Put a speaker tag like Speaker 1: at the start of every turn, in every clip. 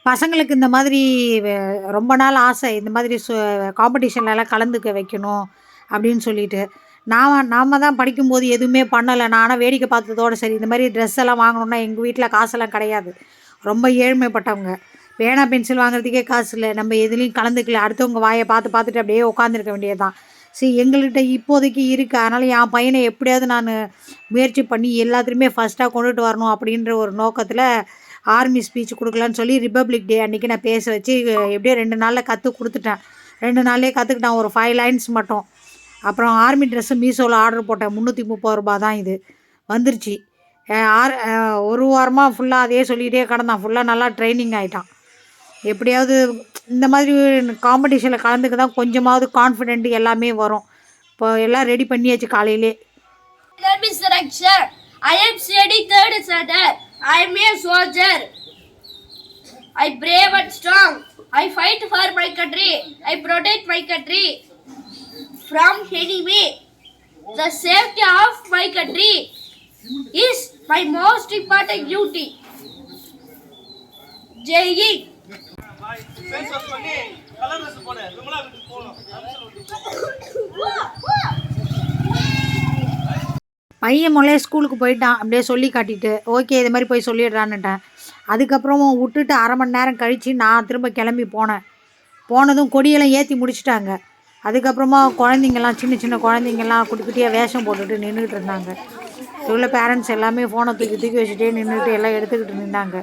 Speaker 1: பசங்களுக்கு இந்த மாதிரி ரொம்ப நாள் ஆசை இந்த மாதிரி காம்படிஷன்லலாம் கலந்துக்க வைக்கணும் அப்படின்னு சொல்லிட்டு. நாம தான் படிக்கும்போது எதுவுமே பண்ணல. நான் ஆனா வேடிக்கை பார்த்ததோட சரி. இந்த மாதிரி ட்ரெஸ் எல்லாம் வாங்கணும்னா எங்க வீட்ல காசெல்லாம் கிடையாது. ரொம்ப ஏழ்மைப்பட்டவங்க. பேனா, பென்சில் வாங்குறதுக்கே காசு இல்ல. நம்ம எதுலயும் கலந்துக்கல. அடுத்தவங்க வாய பார்த்துட்டு அப்படியே உட்காந்துருக்க வேண்டியது தான். சரி எங்கள்கிட்ட இப்போதைக்கு இருக்கு. அதனால என் பையன எப்படியாவது நானு முயற்சி பண்ணி எல்லாத்துலயுமே ஃபர்ஸ்ட்டா கொண்டுட்டு வரணும் அப்படின்ற ஒரு நோக்கத்துல ஆர்மி ஸ்பீச் குடுக்கலான்னு சொல்லி ரிப்பப்ளிக் டே அன்னைக்கு நான் பேச வச்சு எப்படியோ 2 நாள்ல கத்துக் குடுத்துட்டேன். 2 நாள்லயே கத்துக்கிட்டான் ஒரு 5 லைன்ஸ் மட்டும். அப்புறம் ஆர்மி ட்ரெஸ்ஸு மீஷோல ஆர்டர் போட்டேன். ரூ. 330 தான் இது. வந்துருச்சு. அ ஆர் அ 1 வாரமா ஃபுல்லா அதையே சொல்லிட்டே கிடந்தான். ஃபுல்லா நல்லா ட்ரெய்னிங் ஆயிட்டான். எப்படியாவது இந்த மாதிரி காம்படிஷன்ல கலந்துக்க தான் கொஞ்சமாவது கான்ஃபிடென்ட் எல்லாமே வரும். இப்போ எல்லாம் ரெடி பண்ணியாச்சு காலையிலே.
Speaker 2: name is Raksha. I am studying third standard. I am a soldier. I brave and strong. I fight for my country. I protect my country from enemy. The safety of my country is my most important duty. Jai Hind.
Speaker 1: பையன் மொதலே ஸ்கூலுக்கு போயிட்டான். அப்படியே சொல்லி காட்டிட்டு, okay இது மாதிரி போய் சொல்லிடுறான்னுட்டேன். அதுக்கப்புறம் விட்டுட்டு 1/2 மணி நேரம் கழித்து நான் திரும்ப கிளம்பி போனேன். போனதும் கொடியெல்லாம் ஏற்றி முடிச்சிட்டாங்க. அதுக்கப்புறமா குழந்தைங்கள்லாம் சின்ன சின்ன குழந்தைங்கள்லாம் குட்டி குட்டியாக வேஷம் போட்டுட்டு நின்றுட்டு இருந்தாங்க. இவ்வளோ பேரண்ட்ஸ் எல்லாமே ஃபோனை தூக்கி வச்சுட்டே நின்றுட்டு எல்லாம் எடுத்துக்கிட்டு நின்னாங்க.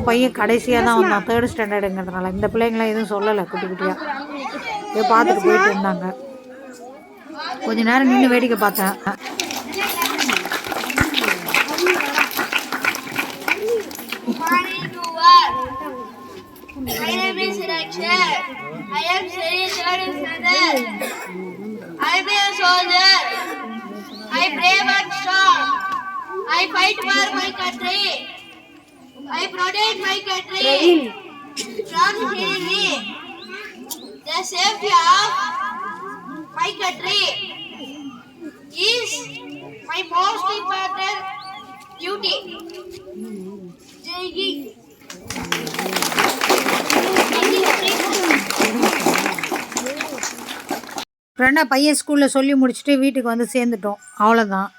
Speaker 1: பையன் கடைசியாக தான் வந்தான் 3rd ஸ்டாண்டர்டுங்கிறதுனால. இந்த பிள்ளைங்களாம் எதுவும் சொல்லலை குட்டி குட்டியாக. இதை பார்த்துட்டு போயிட்டு இருந்தாங்க. கொஞ்ச நேரம் நின்று வேடிக்கை பார்த்தேன்.
Speaker 2: My name is Raksha. I am studying third standard. I am a soldier. I brave and strong. I fight for my country. I protect my country from enemy. The safety of my country is my most important duty. Jai Hind.
Speaker 1: அப்புறம் என்ன பையன் ஸ்கூலில் சொல்லி முடிச்சுட்டு வீட்டுக்கு வந்து சேர்ந்துட்டோம். அவ்வளோதான்.